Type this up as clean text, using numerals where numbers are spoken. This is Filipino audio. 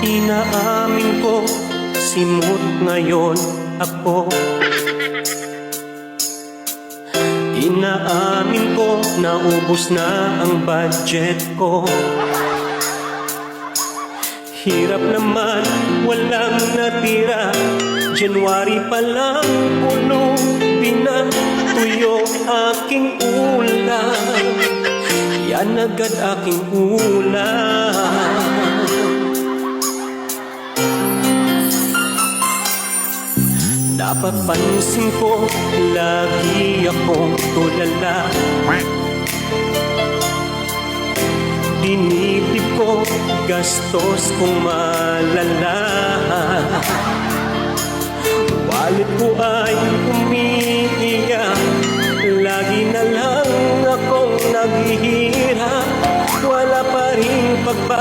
Inaamin ko, simut ngayon ako. Inaamin ko, naubos na ang budget ko. Hirap naman, walang natira. January pa lang, puno, pinatuyo aking ulam. Yan agad aking ulam. Napapansin ko, lagi akong tulala. Dinibdib ko, gastos kong malala. Wallet ko ay umiiyak, lagi na lang akong naghihirap. Wala pa rin pagbabago.